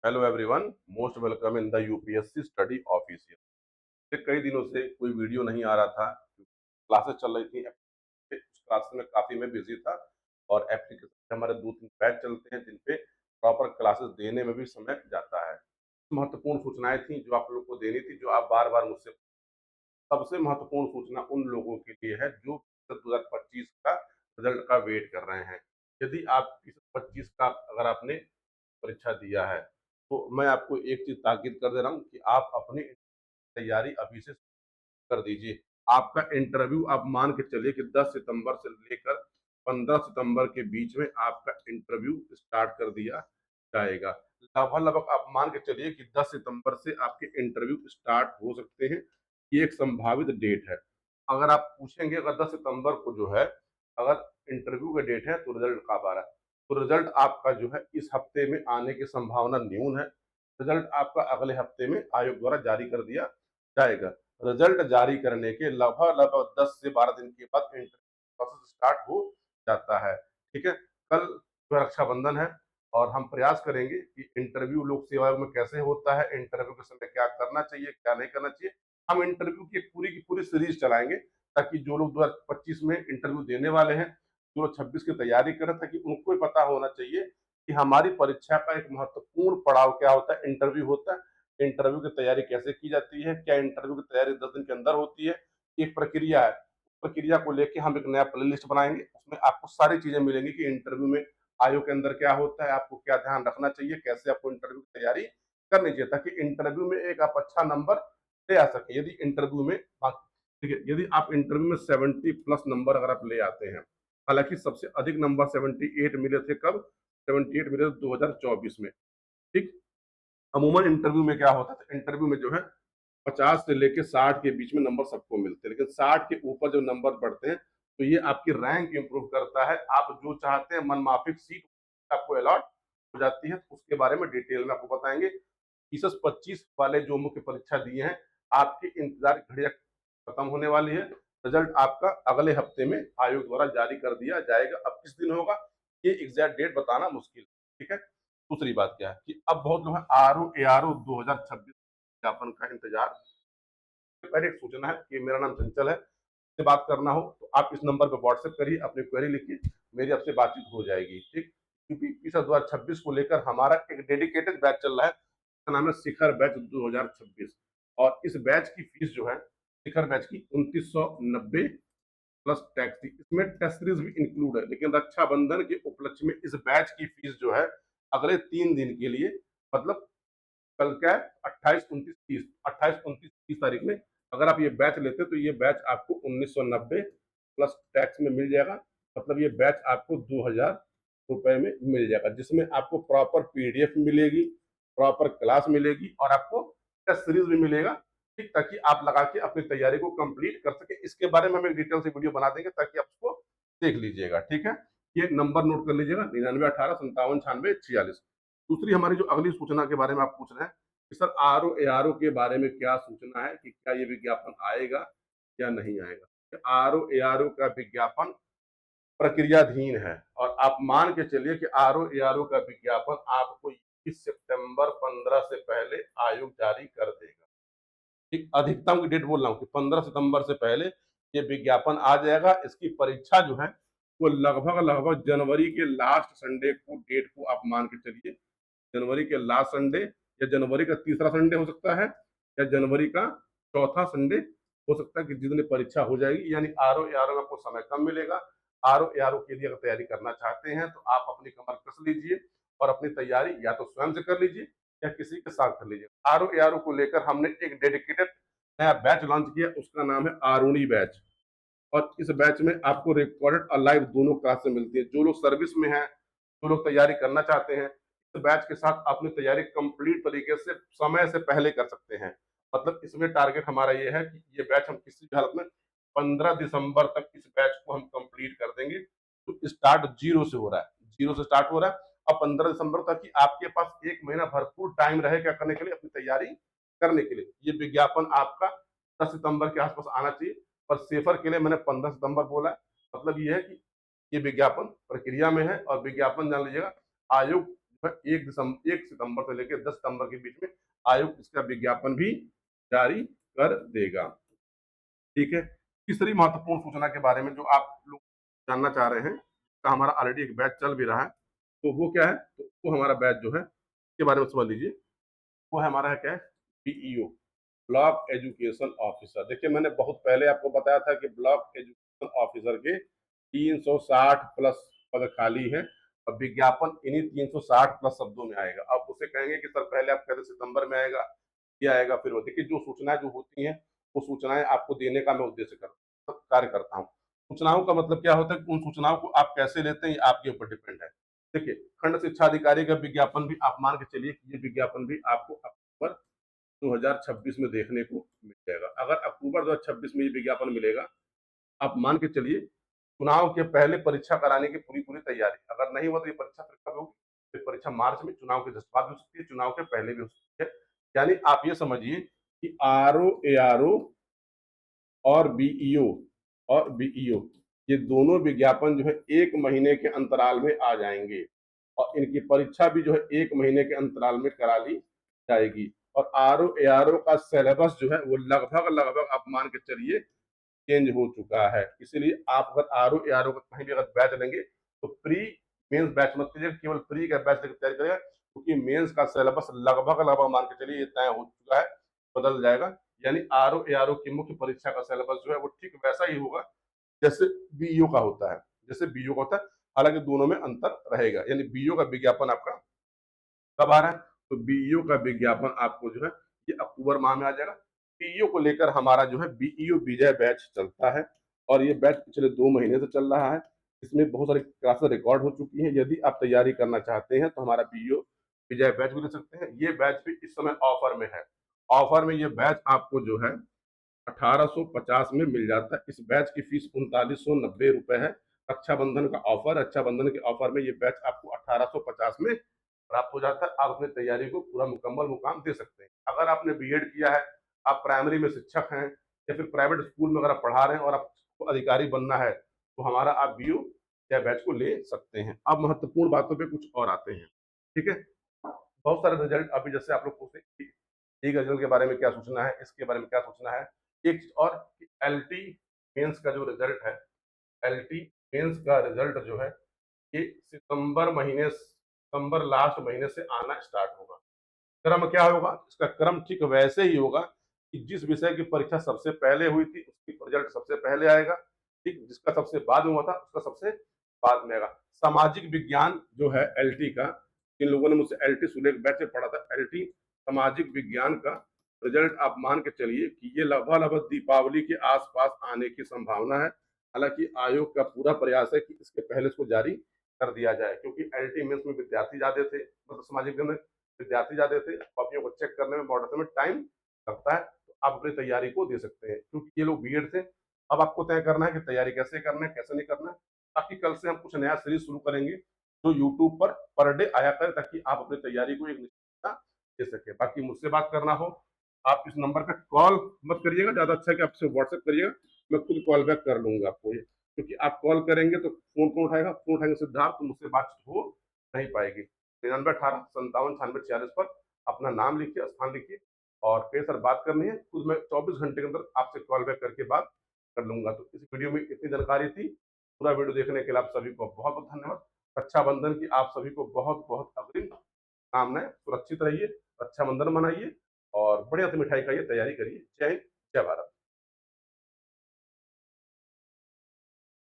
Hello everyone, most welcome in the UPSC study official. कई दिनों से कोई वीडियो नहीं आ रहा था। क्लासेस चल रही थी, उस क्लास में काफी मैं बिजी था और एप्लीकेशन हमारे 2-3 बैच चलते हैं जिन पे प्रॉपर क्लासेस देने में भी समय जाता है। महत्वपूर्ण सूचनाएं थी जो आप लोग को देनी थी, जो आप बार बार मुझसे। सबसे महत्वपूर्ण सूचना उन लोगों के लिए है जो 2025 का रिजल्ट का वेट कर रहे हैं। यदि आप इस 25 का अगर आपने परीक्षा दिया है, तो मैं आपको एक चीज ताकीद कर दे रहा हूँ कि आप अपनी तैयारी अभी से कर दीजिए। आपका इंटरव्यू आप मान के चलिए कि 10 सितंबर से लेकर 15 सितंबर के बीच में आपका इंटरव्यू स्टार्ट कर दिया जाएगा। लगभग आप मान के चलिए कि 10 सितंबर से आपके इंटरव्यू स्टार्ट हो सकते हैं। ये एक संभावित डेट है। अगर आप पूछेंगे अगर 10 सितंबर को जो है, अगर इंटरव्यू का डेट है तो रिजल्ट कब आ रहा है, तो रिजल्ट आपका जो है इस हफ्ते में आने की संभावना न्यून है। रिजल्ट आपका अगले हफ्ते में आयोग द्वारा जारी कर दिया जाएगा। रिजल्ट जारी करने के लगभग 10 से 12 दिन के बाद इंटरव्यू प्रोसेस स्टार्ट हो जाता है। ठीक है। कल रक्षाबंधन है और हम प्रयास करेंगे कि इंटरव्यू लोक सेवा आयोग में कैसे होता है, इंटरव्यू के समय क्या करना चाहिए, क्या नहीं करना चाहिए। हम इंटरव्यू की पूरी सीरीज चलाएंगे ताकि जो लोग 2025 में इंटरव्यू देने वाले हैं, जो लोग 26 की तैयारी करें, ताकि उनको भी पता होना चाहिए कि हमारी परीक्षा का एक महत्वपूर्ण पड़ाव क्या होता है, इंटरव्यू होता है। इंटरव्यू की तैयारी कैसे की जाती है, क्या इंटरव्यू की तैयारी 10 दिन के अंदर होती है, एक प्रक्रिया है। प्रक्रिया को लेके हम एक नया प्ले लिस्ट बनाएंगे, उसमें आपको सारी चीजें मिलेंगी कि इंटरव्यू में आयोग के अंदर क्या होता है, आपको क्या ध्यान रखना चाहिए, कैसे आपको इंटरव्यू की तैयारी करनी चाहिए, ताकि इंटरव्यू में एक आप अच्छा नंबर ले आ सके। यदि इंटरव्यू में ठीक है, यदि आप इंटरव्यू में 70 प्लस नंबर अगर आप ले आते हैं, हालांकि सबसे अधिक नंबर 78 मिले थे कब, 78 मिले थे 2024 में। ठीक। अमूमन इंटरव्यू में क्या होता है, इंटरव्यू में जो है 50 से लेके 60 के बीच में नंबर सबको मिलते हैं, लेकिन 60 के ऊपर जो नंबर बढ़ते हैं तो ये आपकी रैंक इंप्रूव करता है। आप जो चाहते हैं मन माफिक सीट आपको अलॉट हो जाती है। तो उसके बारे में डिटेल में आपको बताएंगे। 2025 वाले जो मुख्य परीक्षा दिए हैं, आपकी इंतजार की घड़ियां खत्म होने वाली है। रिजल्ट आपका अगले हफ्ते में आयोग द्वारा जारी कर दिया जाएगा। अब किस दिन होगा ये एग्जैक्ट डेट बताना मुश्किल है। ठीक है। दूसरी बात क्या है कि अब बहुत लोग आर ओ ए आर ओ 2026 विज्ञापन का इंतजार। पहले एक सूचना है कि मेरा नाम चंचल है, से बात करना हो तो आप इस नंबर पर व्हाट्सएप करिए, अपनी क्वेरी लिखिए, मेरी आपसे बातचीत हो जाएगी। ठीक। क्योंकि इस 2026 को लेकर हमारा एक डेडिकेटेड बैच चल रहा है, उसका नाम है शिखर बैच 2026। और इस बैच की फीस जो है, शिखर बैच की 2990 प्लस टैक्स थी। इसमें टेस्ट सीरीज भी इंक्लूड है, लेकिन रक्षाबंधन के उपलक्ष्य में इस बैच की फीस जो है अगले 3 दिन के लिए, मतलब कल क्या है, 28 29 30, 28 29 30 तारीख में अगर आप ये बैच लेते हैं तो ये बैच आपको 1990 प्लस टैक्स में मिल जाएगा। मतलब ये बैच आपको 2000 रुपए में मिल जाएगा, जिसमें आपको प्रॉपर पीडीएफ मिलेगी, प्रॉपर क्लास मिलेगी और आपको टेस्ट सीरीज भी मिलेगा। ठीक, ताकि आप लगा के अपनी तैयारी को कंप्लीट कर सके। इसके बारे में हम एक डिटेल से वीडियो बना देंगे ताकि आप उसको देख लीजिएगा। ठीक है। ये नंबर नोट कर लीजिएगा, 9918579646। दूसरी हमारी जो अगली सूचना के बारे में आप पूछ रहे हैं कि sir R O A R O के बारे में क्या सूचना है, कि क्या ये विज्ञापन आएगा या नहीं आएगा। आर ओ ए आर ओ का विज्ञापन प्रक्रियाधीन है और आप मान के चलिए कि आर ओ ए आर ओ का विज्ञापन आपको 21 सितंबर 15 से पहले आयोग जारी कर देगा। ठीक, अधिकतम की डेट बोल रहा हूँ कि 15 सितंबर से पहले ये विज्ञापन आ जाएगा। इसकी परीक्षा जो है वो लगभग जनवरी के लास्ट संडे को, डेट को आप मान के चलिए जनवरी के लास्ट संडे या जनवरी का तीसरा संडे हो सकता है, या जनवरी का चौथा संडे हो सकता है, कि जिस दिन परीक्षा हो जाएगी। यानी आर ओ में आपको समय कम मिलेगा। आर ओ के लिए अगर तैयारी करना चाहते हैं तो आप अपनी कमर कस लीजिए और अपनी तैयारी या तो स्वयं से कर लीजिए या किसी के साथ कर लीजिए। आर ओ को लेकर हमने एक डेडिकेटेड नया बैच लॉन्च किया, उसका नाम है आरुणी बैच। और इस बैच में आपको रिकॉर्डेड और लाइव दोनों क्लासें मिलती है। जो लोग सर्विस में हैं, जो लोग तैयारी करना चाहते हैं, इस बैच के साथ अपनी तैयारी कंप्लीट तरीके से समय से पहले कर सकते हैं। मतलब इसमें टारगेट हमारा ये है कि ये बैच हम किसी भी हालत में 15 दिसंबर तक इस बैच को हम कंप्लीट कर देंगे। तो स्टार्ट जीरो से हो रहा है, जीरो से स्टार्ट हो रहा है। अब 15 दिसंबर तक की आपके पास 1 महीना भरपूर टाइम रहे क्या करने के लिए, अपनी तैयारी करने के लिए। ये विज्ञापन आपका 10 सितंबर के आसपास आना चाहिए, पर सेफर के लिए मैंने 15 सितंबर बोला है। मतलब ये है कि ये विज्ञापन प्रक्रिया में है और विज्ञापन जान लीजिएगा आयोग 1 सितंबर से लेकर 10 सितंबर के बीच में आयोग इसका विज्ञापन भी जारी कर देगा। ठीक है। तीसरी महत्वपूर्ण सूचना के बारे में जो आप लोग जानना चाह रहे हैं, का हमारा ऑलरेडी एक बैच चल भी रहा है, तो वो क्या है, तो वो हमारा बैच जो है उसके बारे में समझ लीजिए। वो है हमारा है क्या है, बीईओ, ब्लॉक एजुकेशन ऑफिसर। देखिए मैंने बहुत पहले आपको बताया था कि ब्लॉक एजुकेशन ऑफिसर के 360 प्लस पद खाली है और विज्ञापन इन्हीं 360 प्लस शब्दों में आएगा। अब उसे कहेंगे कि सर पहले आप कहते सितंबर में आएगा, ये आएगा, फिर वो देखिए जो सूचनाएं जो होती हैं वो सूचनाएं आपको देने का मैं उद्देश्य कार्य करता हूँ। सूचनाओं का मतलब क्या होता है कि उन सूचनाओं को आप कैसे लेते हैं ये आपके ऊपर डिपेंड है। देखिए खंड शिक्षा अधिकारी का विज्ञापन भी आप मान के चलिए कि ये विज्ञापन भी आपको अक्टूबर 2026 में देखने को मिल जाएगा। अगर अक्टूबर 2026 में ये विज्ञापन मिलेगा, आप मान के चलिए चुनाव के पहले परीक्षा कराने की पूरी पूरी तैयारी। अगर नहीं हुआ तो ये परीक्षा फिर कब होगी? फिर परीक्षा मार्च में, चुनाव के जस्ट बाद भी हो सकती है, चुनाव के पहले भी हो सकती है। यानी आप ये समझिए कि आरओ, एआरओ और बीईओ ये दोनों विज्ञापन जो है 1 महीने के अंतराल में आ जाएंगे और इनकी परीक्षा भी जो है 1 महीने के अंतराल में करा ली जाएगी। और आरओ, एआरओ का सिलेबस जो है वो लगभग आप मान के चलिए चेंज हो चुका है। इसीलिए आप अगर आरओ, एआरओ का कहीं भी अगर बैच लेंगे तो प्री मेंस बैच मत लीजिएगा, केवल प्री का बैच लेकर तैयारी करिएगा, क्योंकि मेंस का सिलेबस लगभग मान के चलिए ये तय हो चुका है, बदल जाएगा। यानी आरओ, एआरओ की मुख्य परीक्षा का सिलेबस जो है वो ठीक वैसा ही होगा जैसे बीईओ का होता है, हालांकि दोनों में अंतर रहेगा। यानी बीईओ का विज्ञापन आपका कब आ रहा है, तो बीईओ का विज्ञापन आपको जो है ये अक्टूबर माह में आ जाएगा। बीईओ को लेकर हमारा जो है बीईओ विजय बैच चलता है और ये बैच पिछले 2 महीने से चल रहा है। इसमें बहुत सारी क्लासेस रिकॉर्ड हो चुकी हैं। यदि आप तैयारी करना चाहते हैं तो हमारा बीईओ विजय बैच भी ले सकते हैं। ये बैच भी इस समय ऑफर में है। ऑफर में ये बैच आपको जो है 1850 में मिल जाता है। इस बैच की फीस 3990 रुपए है। रक्षाबंधन का ऑफर, रक्षाबंधन के ऑफर में ये बैच आपको 1850 में प्राप्त हो जाता है। आप अपनी तैयारी को पूरा मुकम्मल मुकाम दे सकते हैं। अगर आपने बीएड किया है, आप प्राइमरी में शिक्षक हैं या फिर प्राइवेट स्कूल में अगर आप पढ़ा रहे हैं और आपको अधिकारी बनना है तो हमारा आप बीयू या बैच को ले सकते हैं। अब महत्वपूर्ण बातों पे कुछ और आते हैं। ठीक है, बहुत सारे रिजल्ट अभी जैसे आप लोग पूछते हैं रिजल्ट के बारे में क्या सोचना है, इसके बारे में क्या सोचना है। एक चीज और, एलटी मेंस का जो रिजल्ट है, एलटी मेंस का रिजल्ट जो है ये सितंबर लास्ट महीने से आना स्टार्ट होगा। क्रम क्या होगा, इसका क्रम ठीक वैसे ही होगा कि जिस विषय की परीक्षा सबसे पहले हुई थी उसकी रिजल्ट सबसे पहले आएगा। ठीक, जिसका सबसे बाद में हुआ था उसका सबसे बाद में आएगा। सामाजिक विज्ञान जो है एलटी का, जिन लोगों ने मुझसे एलटी सुलेख बैच से पढ़ा था, एलटी सामाजिक विज्ञान का रिजल्ट आप मान के चलिए कि ये लगभग दीपावली के आसपास आने की संभावना है। हालांकि आयोग का पूरा प्रयास है कि इसके पहले इसको जारी कर दिया जाए, क्योंकि एलटी मेंस में विद्यार्थी ज्यादा थे, मतलब सामाजिक विज्ञान में विद्यार्थी ज्यादा थे, कॉपियों को चेक करने में, मॉडल में टाइम लगता है। तो आप अपनी तैयारी को दे सकते हैं, क्योंकि ये लोग बीएड थे। अब आपको तय करना है कि तैयारी कैसे करना है, कैसे नहीं करना है। ताकि कल से हम कुछ नया सीरीज शुरू करेंगे जो यूट्यूब पर डे आया करे, ताकि आप अपनी तैयारी को एक निश्चितता दे सके। बाकी मुझसे बात करना हो, आप इस नंबर पे कॉल मत करिएगा, ज्यादा अच्छा है कि आपसे व्हाट्सएप करिएगा, मैं खुद कॉल बैक कर लूंगा आपको। ये क्योंकि आप कॉल करेंगे तो फोन कौन उठाएगा, फोन उठाएंगे सिद्धार्थ, तो मुझसे बातचीत हो नहीं पाएगी। 93 18 57 46 पर अपना नाम लिखिए, स्थान लिखिए और फिर सर बात करनी है, खुद मैं 24 घंटे के अंदर आपसे कॉल बैक करके बात कर लूंगा। तो इस वीडियो में इतनी जानकारी थी। पूरा वीडियो देखने के लिए आप सभी को बहुत बहुत धन्यवाद। रक्षाबंधन की आप सभी को बहुत बहुत अग्रिम कामनाएं। सुरक्षित रहिए, रक्षाबंधन मनाइए और बढ़िया से मिठाई खाइए, तैयारी करिए। जय हिंद, जय भारत।